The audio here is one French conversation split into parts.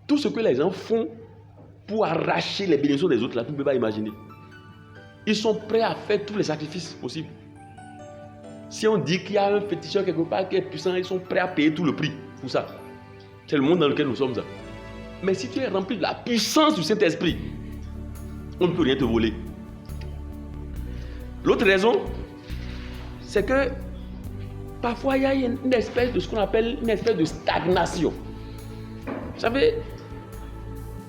Tout ce que les gens font pour arracher les bénédictions des autres, là, tu ne peux pas imaginer. Ils sont prêts à faire tous les sacrifices possibles. Si on dit qu'il y a un féticheur quelque part qui est puissant, ils sont prêts à payer tout le prix pour ça. C'est le monde dans lequel nous sommes. Ça. Mais si tu es rempli de la puissance du Saint-Esprit, on ne peut rien te voler. L'autre raison, c'est que parfois il y a une espèce de ce qu'on appelle une espèce de stagnation. Vous savez,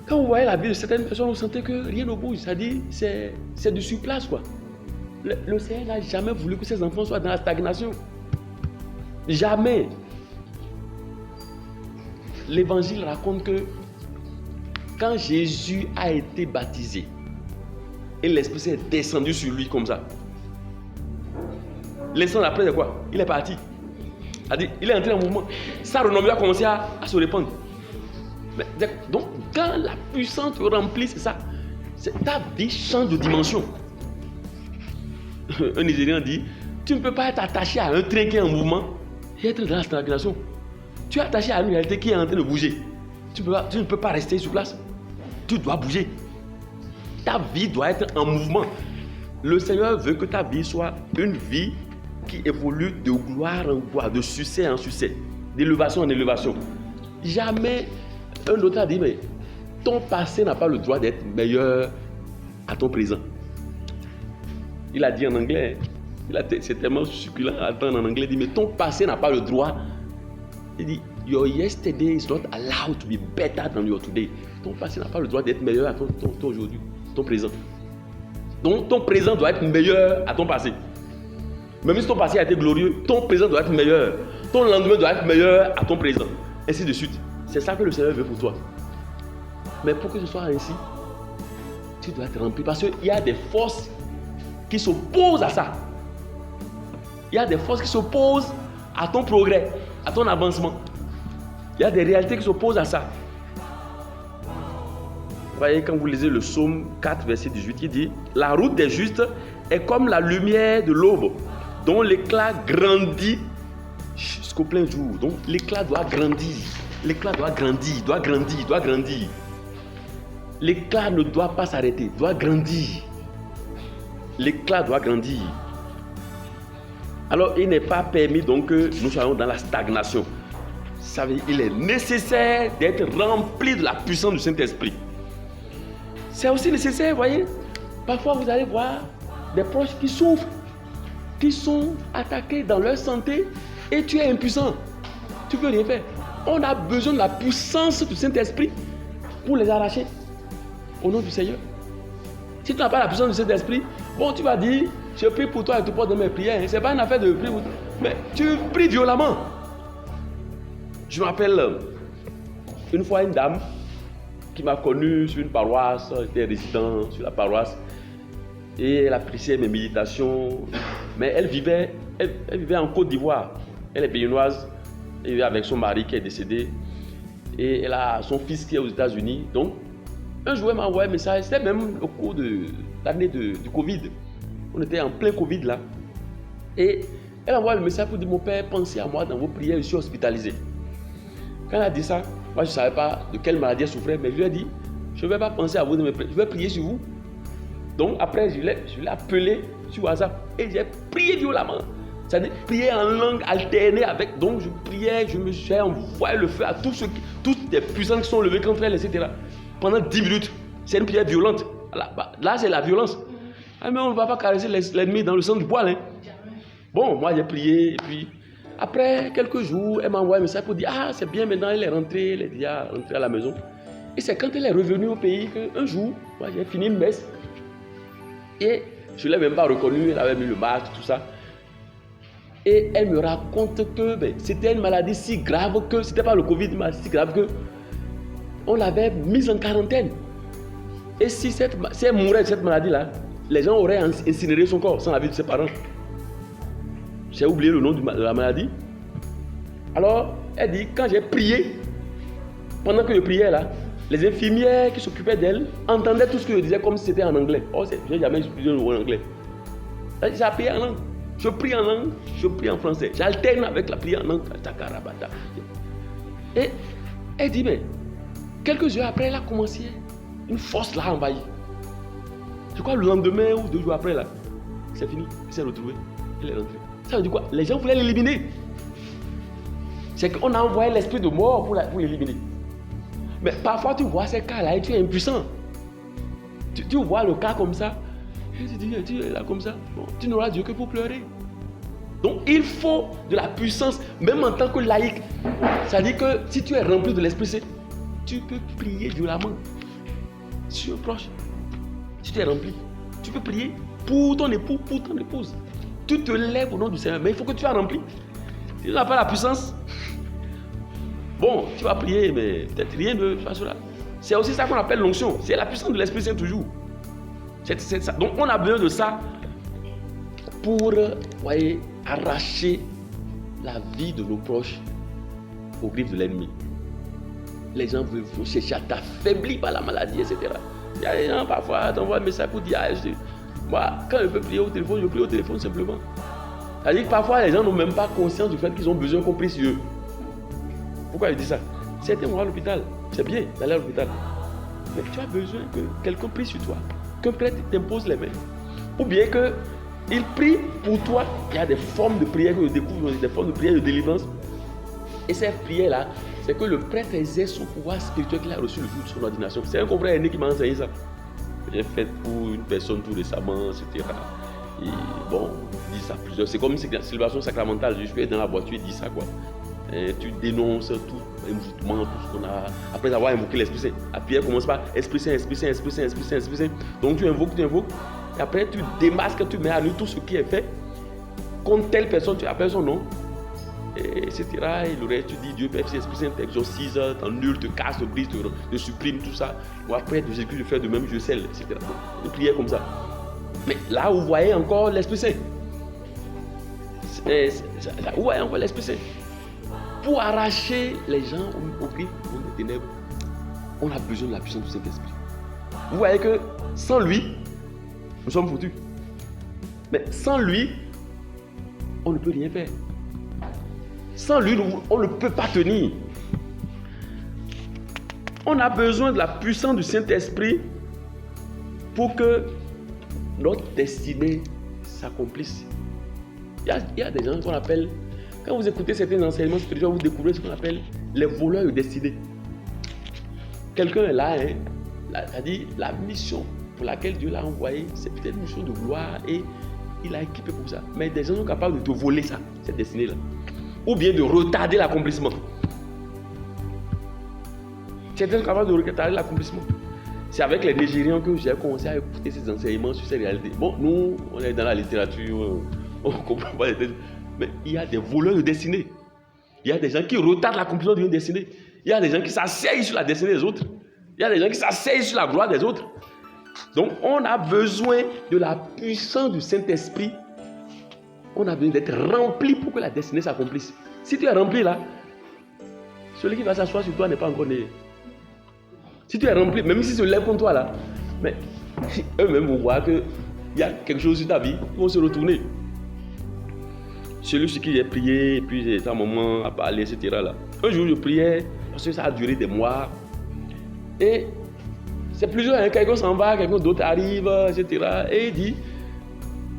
quand vous voyez la vie de certaines personnes, vous sentez que rien ne bouge. C'est-à-dire, c'est du surplace, quoi. Le Seigneur n'a jamais voulu que ses enfants soient dans la stagnation. Jamais. L'évangile raconte que quand Jésus a été baptisé et l'Esprit s'est descendu sur lui comme ça, l'instant après, c'est quoi? Il est parti. Il est entré en mouvement. Sa renommée a commencé à se répandre. Donc, quand la puissance te remplit, c'est ça. Ta vie change de dimension. Un Nigérian dit, tu ne peux pas être attaché à un train qui est en mouvement et être dans la stagnation. Tu es attaché à une réalité qui est en train de bouger. Tu ne peux pas rester sur place. Tu dois bouger. Ta vie doit être en mouvement. Le Seigneur veut que ta vie soit une vie qui évolue de gloire en gloire, de succès en succès, d'élévation en élévation. Jamais un autre a dit, mais ton passé n'a pas le droit d'être meilleur à ton présent. Il a dit en anglais, c'est tellement succulent à entendre en anglais, il dit, mais ton passé n'a pas le droit. Il dit, your yesterday is not allowed to be better than your today. Ton passé n'a pas le droit d'être meilleur à ton aujourd'hui, ton présent. Donc ton présent doit être meilleur à ton passé. Même si ton passé a été glorieux, ton présent doit être meilleur. Ton lendemain doit être meilleur à ton présent. Ainsi de suite. C'est ça que le Seigneur veut pour toi. Mais pour que ce soit ainsi, tu dois être rempli. Parce qu'il y a des forces qui s'opposent à ça. Il y a des forces qui s'opposent à ton progrès, à ton avancement. Il y a des réalités qui s'opposent à ça. Vous voyez, quand vous lisez le psaume 4, verset 18, il dit « La route des justes est comme la lumière de l'aube, dont l'éclat grandit jusqu'au plein jour. » Donc l'éclat doit grandir. L'éclat doit grandir, doit grandir, doit grandir. L'éclat ne doit pas s'arrêter, doit grandir. L'éclat doit grandir. Alors il n'est pas permis donc que nous soyons dans la stagnation. Ça veut dire qu'il est nécessaire d'être rempli de la puissance du Saint-Esprit. C'est aussi nécessaire, vous voyez. Parfois vous allez voir des proches qui souffrent, qui sont attaqués dans leur santé et tu es impuissant. Tu ne peux rien faire. On a besoin de la puissance du Saint-Esprit pour les arracher au nom du Seigneur. Si tu n'as pas la puissance du Saint-Esprit, bon, tu vas dire, je prie pour toi et tu portes dans mes prières. Ce n'est pas une affaire de prier, mais tu pries violemment. Je me rappelle une fois une dame qui m'a connu sur une paroisse, j'étais résident sur la paroisse, et elle appréciait mes méditations, mais elle vivait en Côte d'Ivoire. Elle est béninoise, elle vivait avec son mari qui est décédé, et elle a son fils qui est aux États-Unis. Donc, un jour, elle m'a envoyé un message, c'était même au cours de l'année du Covid. On était en plein Covid là. Et elle envoie le message pour dire, mon père, pensez à moi dans vos prières, je suis hospitalisé. Quand elle a dit ça, moi je ne savais pas de quelle maladie elle souffrait, mais je lui ai dit, je ne vais pas penser à vous, je vais prier sur vous. Donc après, je l'ai appelé sur WhatsApp et j'ai prié violemment. C'est-à-dire prier en langue alternée avec. Donc je priais, j'ai envoyé le feu à toutes les puissances qui sont levées contre elle, etc. Pendant 10 minutes. C'est une prière violente. Là c'est la violence. Ah, mais on ne va pas caresser l'ennemi dans le sang du poil. Hein. Bon, moi j'ai prié et puis après quelques jours, elle m'a envoyé un message pour dire, ah c'est bien maintenant, elle est rentrée, elle est déjà rentrée à la maison. Et c'est quand elle est revenue au pays qu'un jour, moi j'ai fini une messe. Et je ne l'ai même pas reconnue, elle avait mis le masque, tout ça. Et elle me raconte que c'était une maladie si grave que, c'était pas le Covid, mais si grave que on l'avait mise en quarantaine. Et si elle mourait de cette maladie-là, les gens auraient incinéré son corps sans l'avis de ses parents. J'ai oublié le nom de la maladie. Alors, elle dit, quand j'ai prié, pendant que je priais là, les infirmières qui s'occupaient d'elle entendaient tout ce que je disais comme si c'était en anglais. Oh, je n'ai jamais expliqué le mot en anglais. J'ai prié en langue. Je prie en langue, je prie en français. J'alterne avec la prière en langue. Et elle dit, mais Quelques heures après, il a commencé. Une force l'a envahi. Je crois le lendemain ou 2 jours après, là, c'est fini. Il s'est retrouvé. Il est rentré. Ça veut dire quoi? Les gens voulaient l'éliminer. C'est qu'on a envoyé l'esprit de mort pour l'éliminer. Mais parfois, tu vois ces cas-là et tu es impuissant. Tu vois le cas comme ça. Et tu es là comme ça. Bon, tu n'auras Dieu que pour pleurer. Donc, il faut de la puissance, même en tant que laïc. Ça dit que si tu es rempli de l'Esprit Saint, tu peux prier violemment sur un proche. Si tu es rempli, tu peux prier pour ton époux, pour ton épouse. Tu te lèves au nom du Seigneur, mais il faut que tu sois rempli. Si tu n'as pas la puissance, bon, tu vas prier, mais peut-être rien ne passera. C'est aussi ça qu'on appelle l'onction. C'est la puissance de l'Esprit Saint toujours. C'est ça. Donc, on a besoin de ça pour, voyez, arracher la vie de nos proches aux griffes de l'ennemi. Les gens vont chercher à t'affaiblir par la maladie, etc. Il y a des gens parfois t'envoient un message pour dire moi, quand je peux prier au téléphone, je prie au téléphone simplement. C'est-à-dire que parfois les gens n'ont même pas conscience du fait qu'ils ont besoin qu'on prie sur eux. Pourquoi je dis ça? Certains vont à l'hôpital, c'est bien d'aller à l'hôpital. Mais tu as besoin que quelqu'un prie sur toi, qu'un prêtre t'impose les mains. Ou bien qu'il prie pour toi. Il y a des formes de prière que je découvre, des formes de prière de délivrance. Et ces prières-là, c'est que le prêtre exerce son pouvoir spirituel qu'il a reçu le jour de son ordination. C'est un confrère aîné qui m'a enseigné ça. J'ai fait pour une personne tout récemment, etc. Et bon, il dit ça plusieurs. C'est comme une célébration sacramentale. Je suis dans la voiture, il dit ça quoi. Et tu dénonces tout injustement, tout ce qu'on a. Après avoir invoqué l'Esprit Saint. La prière commence par Esprit Saint, Esprit Saint, Esprit Saint, Esprit Saint, Esprit Saint. Donc tu invoques. Et après tu démasques, tu mets à nu tout ce qui est fait. Contre telle personne, tu appelles son nom. Et etc. Et le reste, tu dis Dieu, Père, Esprit Saint, t'exorcise, t'ennules, te casse, te brise, te supprime, tout ça. Ou après, de Jésus, je fais de même, je scelle, etc. Une prière comme ça. Mais là, vous voyez encore l'Esprit Saint. Vous voyez encore l'Esprit Saint. Pour arracher les gens au griffes des ténèbres, on a besoin de la puissance du Saint-Esprit. Vous voyez que sans lui, nous sommes foutus. Mais sans lui, on ne peut rien faire. Sans lui, on ne peut pas tenir. On a besoin de la puissance du Saint-Esprit pour que notre destinée s'accomplisse. Il y a des gens qu'on appelle, quand vous écoutez certains enseignements spirituels, vous découvrez ce qu'on appelle les voleurs de destinée. Quelqu'un est là, c'est-à-dire la mission pour laquelle Dieu l'a envoyé, c'est peut-être une mission de gloire et il a équipé pour ça. Mais des gens sont capables de te voler ça, cette destinée-là. Ou bien de retarder l'accomplissement. Certains sont capables de retarder l'accomplissement. C'est avec les Nigérians que j'ai commencé à écouter ces enseignements sur ces réalités. Bon, nous, on est dans la littérature, on ne comprend pas les textes. Mais il y a des voleurs de destinée. Il y a des gens qui retardent l'accomplissement d'une destinée. Il y a des gens qui s'asseyent sur la destinée des autres. Il y a des gens qui s'asseyent sur la gloire des autres. Donc, on a besoin de la puissance du Saint-Esprit. On a besoin d'être rempli pour que la destinée s'accomplisse. Si tu es rempli là, celui qui va s'asseoir sur toi n'est pas encore né. Si tu es rempli, même si se lève contre toi là, mais eux-mêmes vont voir qu'il y a quelque chose sur ta vie, ils vont se retourner. Celui sur qui j'ai prié, et puis j'ai un moment à parler, etc. Là. Un jour je priais, parce que ça a duré des mois. Et c'est plusieurs, hein, quelqu'un s'en va, quelqu'un d'autre arrive, etc. Et il dit,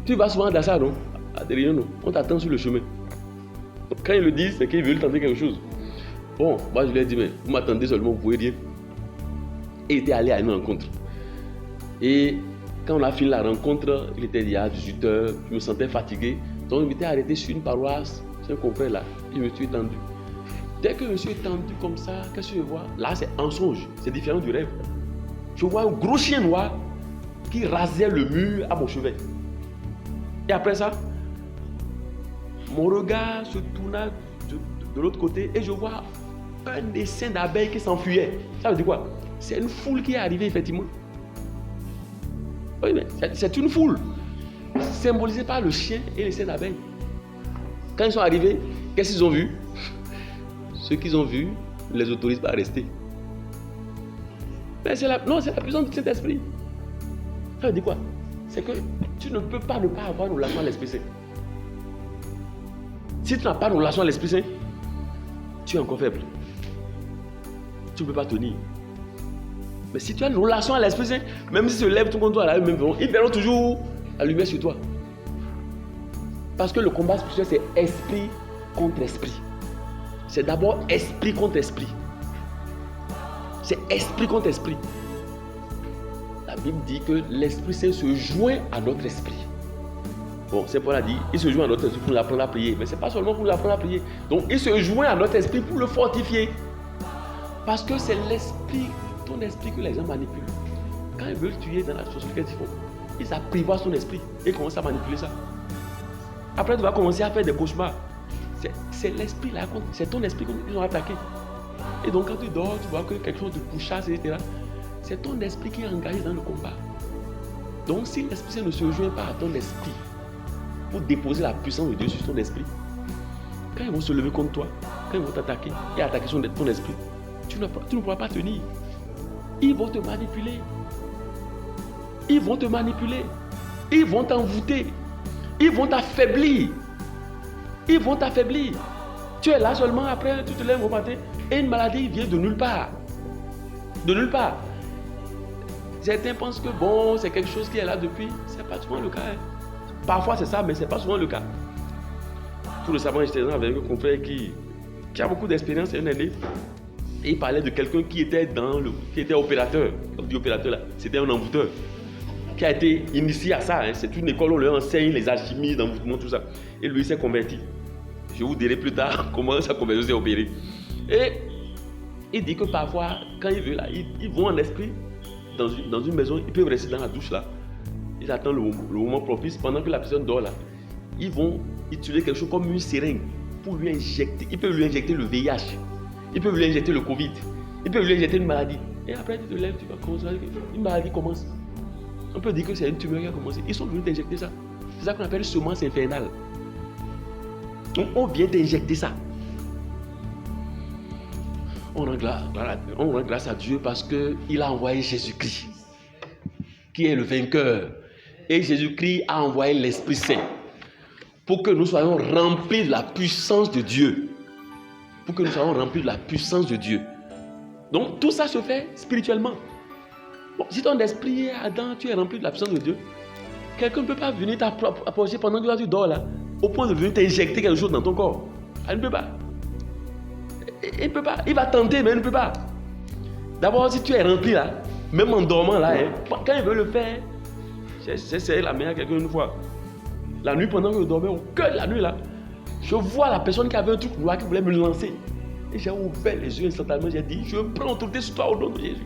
tu vas souvent dans ça, non? Derrière nous, on t'attend sur le chemin. Donc, quand ils le disent, c'est qu'ils veulent tenter quelque chose. Bon, moi je lui ai dit, mais vous m'attendez seulement, vous pouvez dire. Et il était allé à une rencontre. Et quand on a fini la rencontre, il était il y a 18h, je me sentais fatigué. Donc je m'étais arrêté sur une paroisse, c'est un confrère là, et je me suis étendu. Dès que je me suis étendu comme ça, qu'est-ce que je vois? Là c'est un songe, c'est différent du rêve. Je vois un gros chien noir qui rasait le mur à mon chevet. Et après ça, mon regard se tourna de l'autre côté et je vois un essaim d'abeilles qui s'enfuyait. Ça veut dire quoi? C'est une foule qui est arrivée effectivement. Oui, mais c'est une foule symbolisée par le chien et l'essaim d'abeilles. Quand ils sont arrivés, qu'est-ce qu'ils ont vu? Ce qu'ils ont vu ne les autorise pas à rester. Mais c'est la puissance du Saint-Esprit. Ça veut dire quoi? C'est que tu ne peux pas ne pas avoir une relation à l'Esprit Saint. Si tu n'as pas de relation à l'Esprit Saint, tu es encore faible. Tu ne peux pas tenir. Mais si tu as une relation à l'Esprit Saint, même si se lève tout contre toi, là, ils verront toujours la lumière sur toi. Parce que le combat spirituel, c'est esprit contre esprit. C'est d'abord esprit contre esprit. C'est esprit contre esprit. La Bible dit que l'Esprit Saint se joint à notre esprit. Bon, c'est pour la dire, il se joint à notre esprit pour nous apprendre à prier. Mais ce n'est pas seulement pour nous apprendre à prier. Donc, il se joint à notre esprit pour le fortifier. Parce que c'est l'esprit, ton esprit que les gens manipulent. Quand ils veulent tuer dans la chose qu'ils font, ils apprivoisent ton esprit et commencent à manipuler ça. Après, tu vas commencer à faire des cauchemars. C'est l'esprit là, c'est ton esprit qu'ils ont attaqué. Et donc, quand tu dors, tu vois que quelque chose te pourchasse, etc. C'est ton esprit qui est engagé dans le combat. Donc, si l'Esprit Saint ne se joint pas à ton esprit pour déposer la puissance de Dieu sur ton esprit, quand ils vont se lever contre toi, quand ils vont t'attaquer et attaquer ton esprit, tu ne pourras pas tenir. Ils vont te manipuler. Ils vont te manipuler. Ils vont t'envoûter. Ils vont t'affaiblir. Ils vont t'affaiblir. Tu es là seulement, après tu te lèves au matin et une maladie vient de nulle part. De nulle part. Certains pensent que bon, c'est quelque chose qui est là depuis. Ce n'est pas souvent le cas. Hein. Parfois c'est ça, mais ce n'est pas souvent le cas. Tout récemment, j'étais avec un confrère qui a beaucoup d'expérience, une année. Et il parlait de quelqu'un qui était opérateur. Comme dit opérateur là, c'était un envoûteur. Qui a été initié à ça. Hein. C'est une école où on leur enseigne les alchimies, l'envoûtement, tout ça. Et lui, il s'est converti. Je vous dirai plus tard comment sa conversion s'est opérée. Et il dit que parfois, quand il veut là, ils vont en esprit dans une maison, ils peuvent rester dans la douche là. Ils attendent le moment propice. Pendant que la personne dort là, ils vont utiliser quelque chose comme une seringue pour lui injecter. Ils peuvent lui injecter le VIH. Ils peuvent lui injecter le Covid. Ils peuvent lui injecter une maladie. Et après, tu te lèves, tu vas commencer. Une maladie commence. On peut dire que c'est une tumeur qui a commencé. Ils sont venus t'injecter ça. C'est ça qu'on appelle semence infernale. Donc, on vient t'injecter ça. On rend grâce à Dieu parce qu'il a envoyé Jésus-Christ, qui est le vainqueur. Et Jésus-Christ a envoyé l'Esprit Saint pour que nous soyons remplis de la puissance de Dieu. Pour que nous soyons remplis de la puissance de Dieu. Donc, tout ça se fait spirituellement. Bon, si ton esprit est ardent, tu es rempli de la puissance de Dieu, quelqu'un ne peut pas venir t'approcher pendant que tu dors là, au point de venir t'injecter quelque chose dans ton corps. Il ne peut pas. Il ne peut pas. Il va tenter, mais il ne peut pas. D'abord, si tu es rempli là, même en dormant là, hein, quand il veut le faire, j'ai essayé la main à quelqu'un une fois. La nuit, pendant que je dormais, au cœur de la nuit là, je vois la personne qui avait un truc noir qui voulait me lancer. Et j'ai ouvert les yeux instantanément, j'ai dit, je prends autorité sur toi au nom de Jésus.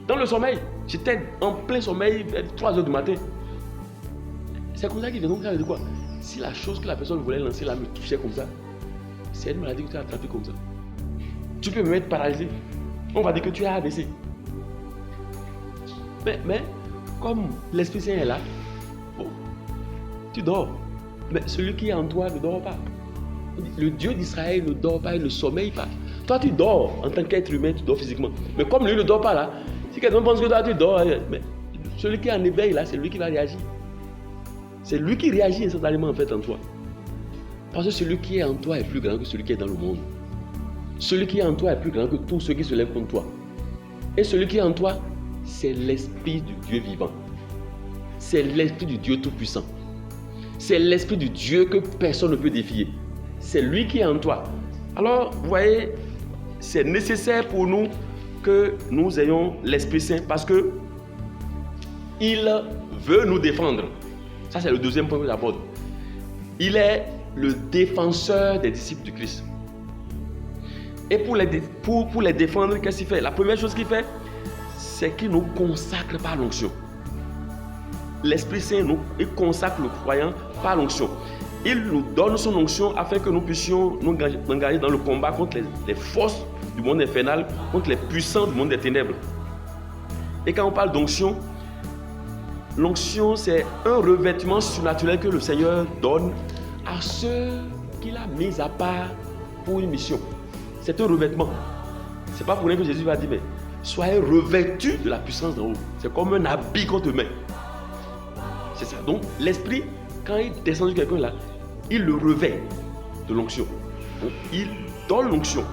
Dans le sommeil, j'étais en plein sommeil vers 3h du matin. C'est comme ça qu'il vient. Donc ça veut dire quoi? Si la chose que la personne voulait lancer là me touchait comme ça, c'est une maladie que tu as attrapée comme ça. Tu peux me mettre paralysé. On va dire que tu as AVC. Mais comme l'Esprit Saint est là, bon, tu dors. Mais celui qui est en toi ne dort pas. Le Dieu d'Israël ne dort pas, il ne sommeille pas. Toi, tu dors en tant qu'être humain, tu dors physiquement. Mais comme lui ne dort pas là, si quelqu'un pense que toi, tu dors, mais celui qui est en éveil là, c'est lui qui va réagir. C'est lui qui réagit instantanément en fait en toi. Parce que celui qui est en toi est plus grand que celui qui est dans le monde. Celui qui est en toi est plus grand que tous ceux qui se lèvent contre toi. Et celui qui est en toi, c'est l'Esprit du Dieu vivant. C'est l'Esprit du Dieu tout-puissant. C'est l'Esprit du Dieu que personne ne peut défier. C'est lui qui est en toi. Alors, vous voyez, c'est nécessaire pour nous que nous ayons l'Esprit Saint parce que il veut nous défendre. Ça, c'est le deuxième point que j'aborde. Il est le défenseur des disciples du Christ. Et pour les défendre, qu'est-ce qu'il fait? La première chose qu'il fait, c'est qu'il nous consacre par l'onction. L'Esprit Saint, il consacre le croyant par l'onction. Il nous donne son onction afin que nous puissions nous engager dans le combat contre les forces du monde infernal, contre les puissants du monde des ténèbres. Et quand on parle d'onction, l'onction, c'est un revêtement surnaturel que le Seigneur donne à ceux qu'il a mis à part pour une mission. C'est un revêtement. Ce n'est pas pour rien que Jésus va dire, mais soyez revêtus de la puissance d'en haut. C'est comme un habit qu'on te met. C'est ça. Donc, l'Esprit, quand il descend sur quelqu'un là, il le revêt de l'onction. Donc, il donne l'onction.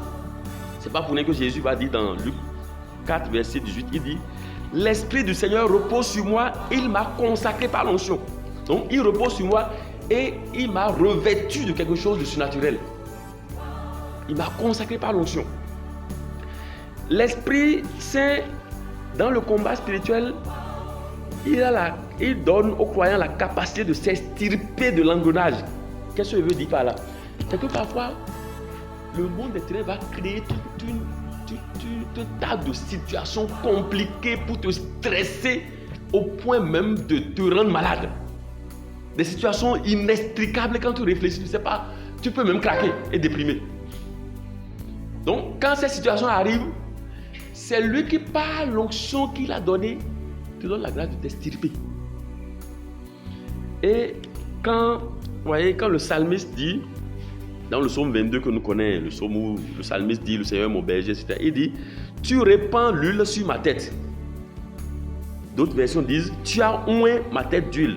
Ce n'est pas pour rien que Jésus va dire dans Luc 4, verset 18, il dit « L'Esprit du Seigneur repose sur moi, il m'a consacré par l'onction. » Donc, il repose sur moi et il m'a revêtu de quelque chose de surnaturel. Il m'a consacré par l'onction. L'Esprit Saint, dans le combat spirituel, il donne aux croyants la capacité de s'extirper de l'engrenage. Qu'est-ce que je veux dire par là? C'est que parfois, le monde des ténèbres va créer tout un tas de situations compliquées pour te stresser au point même de te rendre malade. Des situations inextricables, quand tu réfléchis, tu ne sais pas, tu peux même craquer et déprimer. Donc, quand ces situations arrivent, c'est lui qui, par l'onction qu'il a donnée, te donne la grâce de t'extirper. Et quand le psalmiste dit, dans le psaume 22 que nous connaissons, le psaume où le psalmiste dit, le Seigneur est mon berger, etc., il dit, tu répands l'huile sur ma tête. D'autres versions disent, tu as oint ma tête d'huile.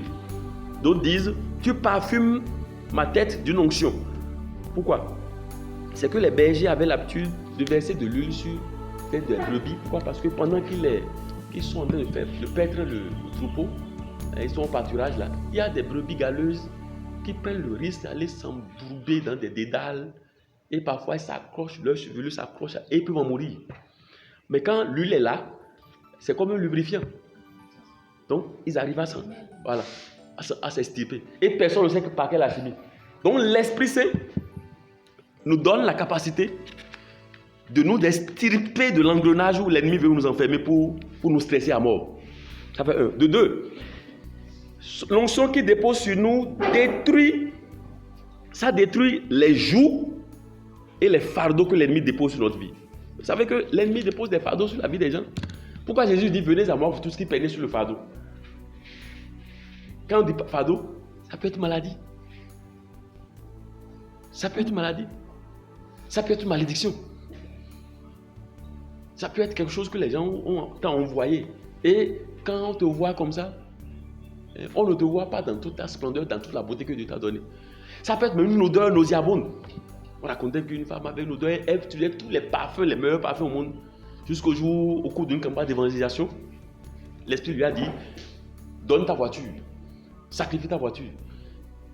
D'autres disent, tu parfumes ma tête d'une onction. Pourquoi? C'est que les bergers avaient l'habitude de verser de l'huile sur la tête de brebis. Pourquoi? Parce que pendant qu'ils sont en train de paître le troupeau, ils sont au pâturage là, il y a des brebis galeuses qui prennent le risque d'aller s'embourber dans des dédales et parfois ils s'accrochent, leurs chevelures s'accrochent et ils peuvent en mourir. Mais quand l'huile est là, c'est comme un lubrifiant. Donc ils arrivent à s'extirper. Et personne ne sait par quelle alchimie. Donc l'Esprit Saint nous donne la capacité de nous extirper de l'engrenage où l'ennemi veut nous enfermer pour nous stresser à mort. Ça fait un. De deux, l'onction qui dépose sur nous détruit les jougs et les fardeaux que l'ennemi dépose sur notre vie. Vous savez que l'ennemi dépose des fardeaux sur la vie des gens. Pourquoi Jésus dit venez à moi pour tout ce qui pèse sur le fardeau? Quand on dit fardeau, ça peut être maladie. Ça peut être maladie. Ça peut être malédiction. Ça peut être quelque chose que les gens t'ont envoyé. Et quand on te voit comme ça, on ne te voit pas dans toute ta splendeur, dans toute la beauté que Dieu t'a donnée. Ça peut être même une odeur nauséabonde. On racontait qu'une femme avait une odeur, elle utilisait tous les parfums, les meilleurs parfums au monde. Jusqu'au jour, au cours d'une campagne d'évangélisation, l'Esprit lui a dit, donne ta voiture, sacrifie ta voiture.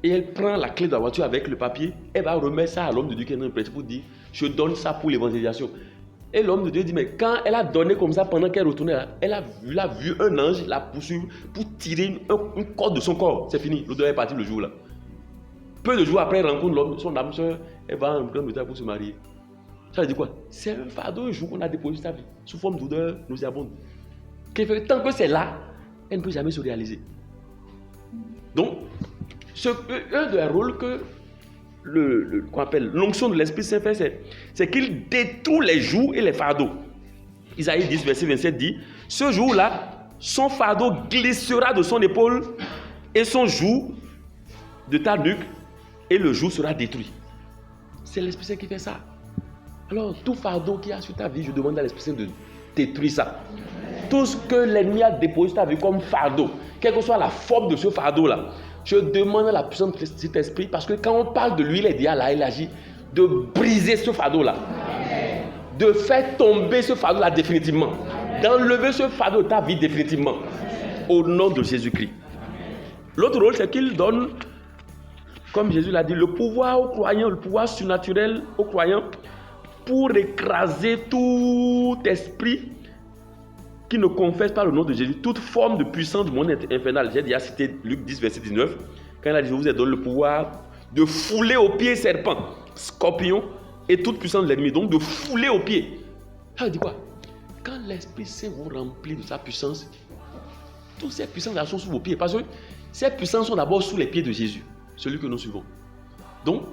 Et elle prend la clé de la voiture avec le papier, elle va remettre ça à l'homme de Dieu qui est dans le prêtre pour dire, je donne ça pour l'évangélisation. Et l'homme de Dieu dit, mais quand elle a donné comme ça, pendant qu'elle retournait là, elle a vu un ange la poursuivre pour tirer une corde de son corps. C'est fini, l'odeur est partie le jour là. Peu de jours après, elle rencontre l'homme, son âme sœur, elle va en grande méthode pour se marier. Ça veut dire quoi? C'est un fardeau un jour qu'on a déposé sa vie, sous forme d'odeur nauséabonde. Tant que c'est là, elle ne peut jamais se réaliser. Donc, un des rôles que qu'on appelle l'onction de l'Esprit Saint fait, c'est qu'il détruit les jougs et les fardeaux. Isaïe 10, verset 27 dit, ce jour-là, son fardeau glissera de son épaule et son joug de ta nuque et le joug sera détruit. C'est l'Esprit Saint qui fait ça. Alors, tout fardeau qu'il y a sur ta vie, je demande à l'Esprit Saint de détruire ça. Tout ce que l'ennemi a déposé sur ta vie comme fardeau, quelle que soit la forme de ce fardeau-là, je demande à la puissance de cet esprit, parce que quand on parle de lui, il est déjà là, il agit, de briser ce fardeau-là. De faire tomber ce fardeau-là définitivement. D'enlever ce fardeau de ta vie définitivement. Au nom de Jésus-Christ. L'autre rôle, c'est qu'il donne, comme Jésus l'a dit, le pouvoir aux croyants, le pouvoir surnaturel aux croyants, pour écraser tout esprit qui ne confesse pas le nom de Jésus, toute forme de puissance du monde infernal. J'ai déjà cité Luc 10, verset 19, quand il a dit, je vous ai donné le pouvoir de fouler aux pieds serpents, scorpions et toute puissance de l'ennemi. Donc de fouler aux pieds. Ça veut dire quoi? Quand l'Esprit Saint vous remplit de sa puissance, toutes ces puissances sont sous vos pieds. Parce que ces puissances sont d'abord sous les pieds de Jésus, celui que nous suivons. Donc,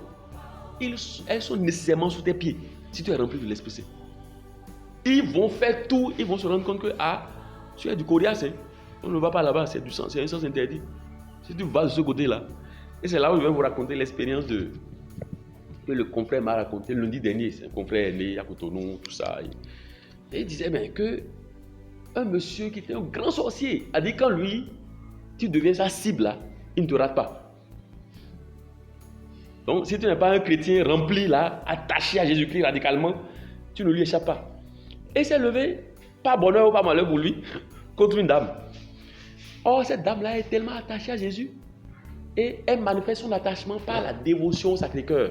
elles sont nécessairement sous tes pieds, si tu es rempli de l'Esprit Saint. Ils vont faire tout, ils vont se rendre compte que, tu es du coriace, hein? On ne va pas là-bas, c'est du sang, c'est un sens interdit. Si tu vas de ce côté-là, et c'est là où je vais vous raconter l'expérience que le confrère m'a raconté lundi dernier. C'est un confrère né à Cotonou, tout ça. Et il disait que un monsieur qui était un grand sorcier a dit quand lui, tu deviens sa cible là, il ne te rate pas. Donc si tu n'es pas un chrétien rempli là, attaché à Jésus-Christ radicalement, tu ne lui échappes pas. Et il s'est levé pas bonheur ou pas malheur pour lui, contre une dame. Or, cette dame-là est tellement attachée à Jésus et elle manifeste son attachement par la dévotion au Sacré-Cœur.